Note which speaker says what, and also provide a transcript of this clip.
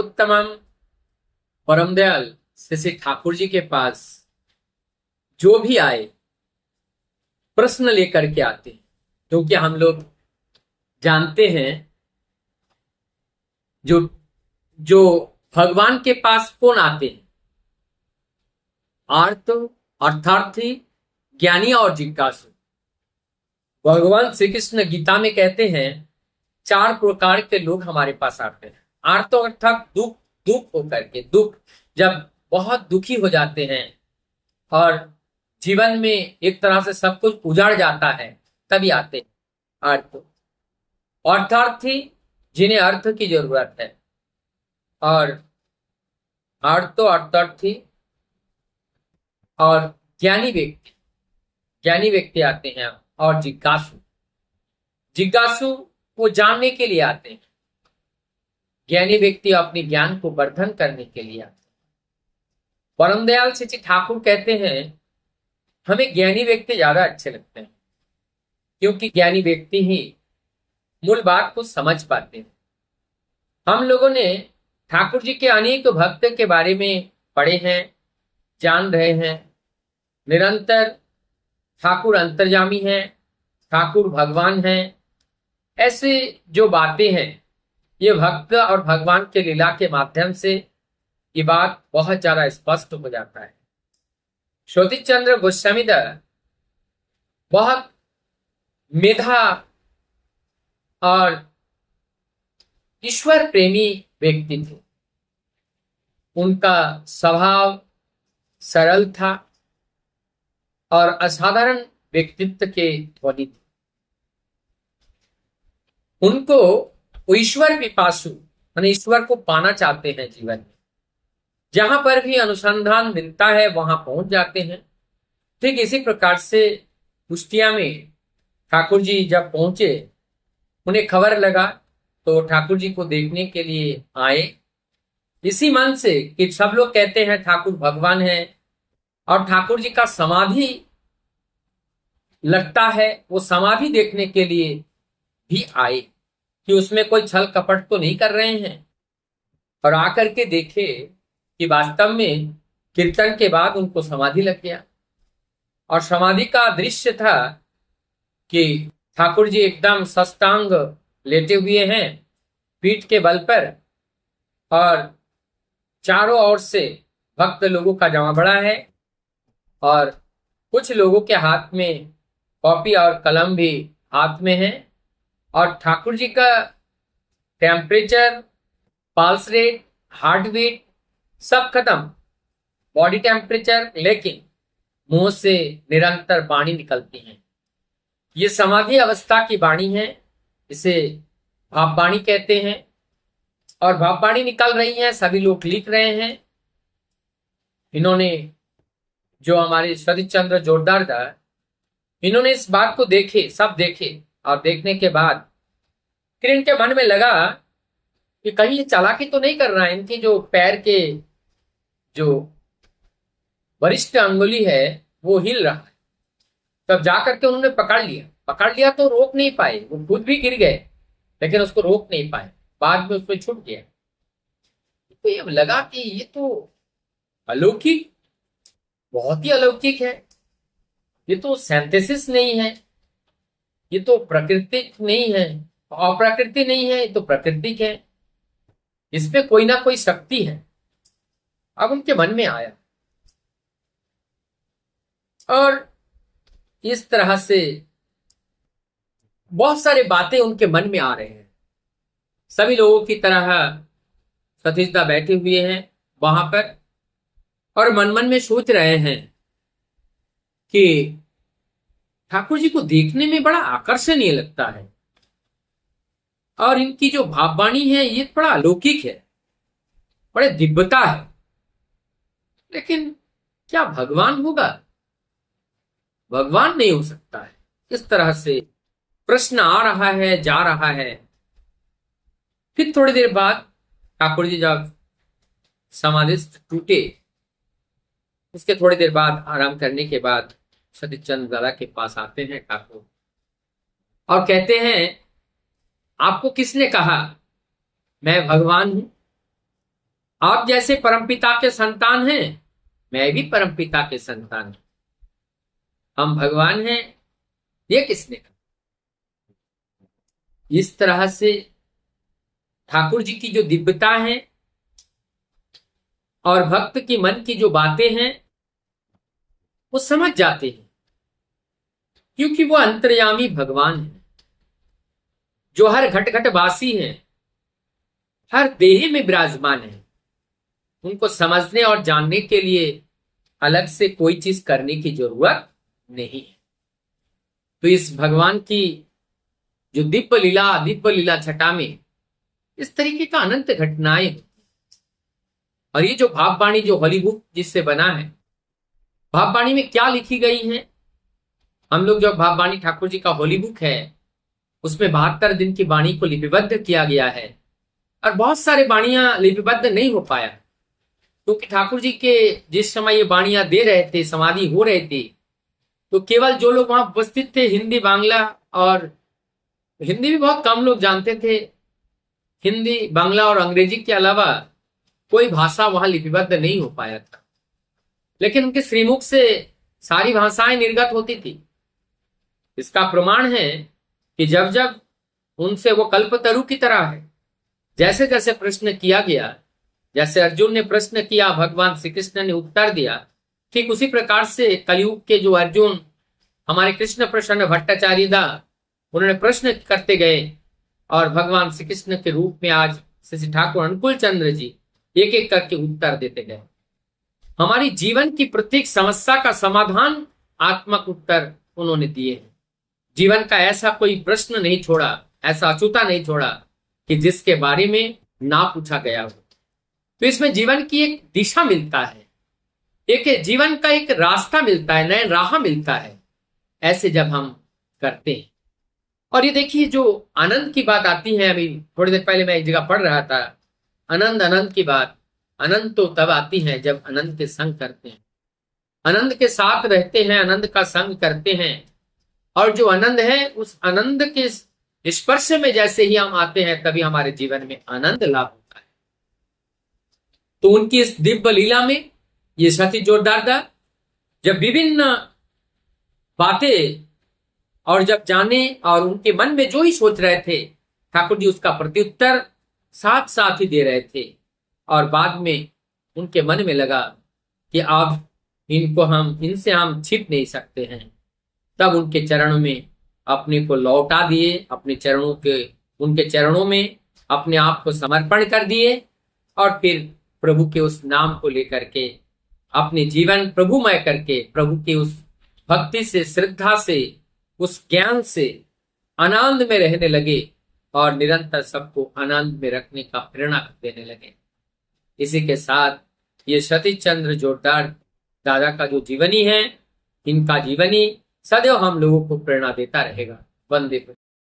Speaker 1: प्रियोत्तमम परम दयाल श्री ठाकुर जी के पास जो भी आए प्रश्न लेकर के आते हैं, क्योंकि हम लोग जानते हैं जो जो भगवान के पास कौन आते हैं, आर्त, अर्थार्थी, ज्ञानी और जिज्ञासु। भगवान श्री कृष्ण गीता में कहते हैं 4 प्रकार के लोग हमारे पास आते हैं। आर्त अर्थात दुख होकर के, दुख जब बहुत दुखी हो जाते हैं और जीवन में एक तरह से सब कुछ उजाड़ जाता है, तभी आते हैं अर्थ। अर्थार्थी, जिन्हें अर्थ की जरूरत है, और अर्थार्थी और ज्ञानी व्यक्ति आते हैं, और जिज्ञासु वो जानने के लिए आते हैं। ज्ञानी व्यक्ति अपने ज्ञान को वर्धन करने के लिए आते हैं। परम दयाल श्री ठाकुर कहते हैं हमें ज्ञानी व्यक्ति ज्यादा अच्छे लगते हैं, क्योंकि ज्ञानी व्यक्ति ही मूल बात को समझ पाते हैं। हम लोगों ने ठाकुर जी के अनेक भक्त के बारे में पढ़े हैं, जान रहे हैं। निरंतर ठाकुर अंतर्यामी हैं, ठाकुर भगवान हैं, ऐसे जो बातें हैं ये भक्त और भगवान के लीला के माध्यम से ये बात बहुत ज्यादा स्पष्ट हो जाता है। शोधित चंद्र गोस्वामीदर बहुत मेधा और ईश्वर प्रेमी व्यक्ति थे। उनका स्वभाव सरल था और असाधारण व्यक्तित्व के धनी थे। उनको ईश्वर पिपासु यानी ईश्वर को पाना चाहते हैं जीवन में। जहां पर भी अनुसंधान मिलता है वहां पहुंच जाते हैं। ठीक इसी प्रकार से कुष्टिया में ठाकुर जी जब पहुंचे, उन्हें खबर लगा तो ठाकुर जी को देखने के लिए आए, इसी मन से कि सब लोग कहते हैं ठाकुर भगवान है, और ठाकुर जी का समाधि लगता है, वो समाधि देखने के लिए भी आए कि उसमें कोई छल कपट तो नहीं कर रहे हैं। और आकर के देखे कि वास्तव में कीर्तन के बाद उनको समाधि लग गया। और समाधि का दृश्य था कि ठाकुर जी एकदम साष्टांग लेटे हुए हैं पीठ के बल पर, और चारों ओर से भक्त लोगों का जमा बड़ा है, और कुछ लोगों के हाथ में कॉपी और कलम भी हाथ में है। और ठाकुर जी का temperature, pulse rate, heart beat सब खत्म, बॉडी टेम्परेचर, लेकिन मुंह से निरंतर वाणी निकलती है। ये समाधि अवस्था की वाणी है, इसे भाववाणी कहते हैं। और भाववाणी निकल रही है, सभी लोग लिख रहे हैं। इन्होंने जो हमारे शरद चंद्र जोरदार था, इन्होंने इस बात को देखे, सब देखे, और देखने के बाद फिर इनके मन में लगा कि कहीं ये चालाकी तो नहीं कर रहा है। इनकी जो पैर के जो वरिष्ठ अंगुली है वो हिल रहा है। तब जाकर के उन्होंने पकड़ लिया तो रोक नहीं पाए, वो खुद भी गिर गए, लेकिन उसको रोक नहीं पाए, बाद में उसमें छूट गया। तो ये लगा कि ये तो अलौकिक, बहुत ही अलौकिक है, ये तो सिंथेसिस नहीं है, ये तो प्राकृतिक नहीं है, अप्राकृतिक नहीं है, ये तो प्राकृतिक है, इसमें कोई ना कोई शक्ति है। अब उनके मन में आया, और इस तरह से बहुत सारे बातें उनके मन में आ रहे हैं। सभी लोगों की तरह सतीशदा बैठे हुए हैं वहां पर, और मन मन में सोच रहे हैं कि ठाकुर जी को देखने में बड़ा आकर्षणीय लगता है, और इनकी जो भाववाणी है ये बड़ा अलौकिक है, बड़े दिव्यता है, लेकिन क्या भगवान होगा? भगवान नहीं हो सकता है। इस तरह से प्रश्न आ रहा है, जा रहा है। फिर थोड़ी देर बाद ठाकुर जी जब समाधिस्थ टूटे, उसके थोड़ी देर बाद आराम करने के बाद सतीश चंद्र दादा के पास आते हैं ठाकुर, और कहते हैं आपको किसने कहा मैं भगवान हूं? आप जैसे परमपिता के संतान हैं, मैं भी परमपिता के संतान हूं, हम भगवान हैं, ये किसने कहा? इस तरह से ठाकुर जी की जो दिव्यता है और भक्त की मन की जो बातें हैं वो समझ जाते हैं, क्योंकि वो अंतर्यामी भगवान है जो हर घट घट वासी है, हर देह में विराजमान है। उनको समझने और जानने के लिए अलग से कोई चीज करने की जरूरत नहीं है। तो इस भगवान की जो दिव्य लीला छटा में इस तरीके का अनंत घटनाएं होती हैं। और ये जो भाववाणी जो हॉलीवुड जिससे बना है, भाववाणी में क्या लिखी गई है? हम लोग जो भाववाणी ठाकुर जी का होली बुक है उसमें 72 दिन की वाणी को लिपिबद्ध किया गया है, और बहुत सारे वाणियां लिपिबद्ध नहीं हो पाया, क्योंकि ठाकुर जी के जिस समय ये वाणियां दे रहे थे, समाधि हो रहे थे, तो केवल जो लोग वहां उपस्थित थे, हिंदी बांग्ला, और हिंदी भी बहुत कम लोग जानते थे, हिंदी बांग्ला और अंग्रेजी के अलावा कोई भाषा वहां लिपिबद्ध नहीं हो पाया था। लेकिन उनके श्रीमुख से सारी भाषाएं निर्गत होती थी। इसका प्रमाण है कि जब जब उनसे वो कल्पतरु की तरह है, जैसे जैसे प्रश्न किया गया, जैसे अर्जुन ने प्रश्न किया, भगवान श्री कृष्ण ने उत्तर दिया, ठीक उसी प्रकार से कलयुग के जो अर्जुन हमारे कृष्ण प्रसन्न भट्टाचार्य दा, उन्होंने प्रश्न करते गए, और भगवान श्री कृष्ण के रूप में आज श्री ठाकुर अनुकूल चंद्र जी एक एक करके उत्तर देते गए। हमारी जीवन की प्रत्येक समस्या का समाधान आत्मक उत्तर उन्होंने दिए हैं। जीवन का ऐसा कोई प्रश्न नहीं छोड़ा, ऐसा अछूता नहीं छोड़ा कि जिसके बारे में ना पूछा गया हो। तो इसमें जीवन की एक दिशा मिलता है, एक जीवन का एक रास्ता मिलता है, नया राह मिलता है, ऐसे जब हम करते हैं। और ये देखिए जो आनंद की बात आती है, अभी थोड़ी देर पहले मैं एक जगह पढ़ रहा था, आनंद की बात, आनंद तो तब आती है जब आनंद के संग करते हैं, आनंद के साथ रहते हैं, आनंद का संग करते हैं, और जो आनंद है उस आनंद के स्पर्श में जैसे ही हम आते हैं तभी हमारे जीवन में आनंद लाभ होता है। तो उनकी इस दिव्य लीला में ये सती जोरदार था, जब विभिन्न बातें और जब जाने और उनके मन में जो ही सोच रहे थे, ठाकुर जी उसका प्रत्युत्तर साथ साथ ही दे रहे थे। और बाद में उनके मन में लगा कि अब इनसे हम छिप नहीं सकते हैं, तब उनके चरणों में अपने को लौटा दिए, उनके चरणों में अपने आप को समर्पण कर दिए, और फिर प्रभु के उस नाम को लेकर के अपने जीवन प्रभुमय करके, प्रभु की उस भक्ति से, श्रद्धा से, उस ज्ञान से आनंद में रहने लगे, और निरंतर सबको आनंद में रखने का प्रेरणा देने लगे। इसी के साथ ये सतीश चंद्र जोरदार दादा का जो जीवनी है, इनका जीवनी सदैव हम लोगों को प्रेरणा देता रहेगा। वंदे।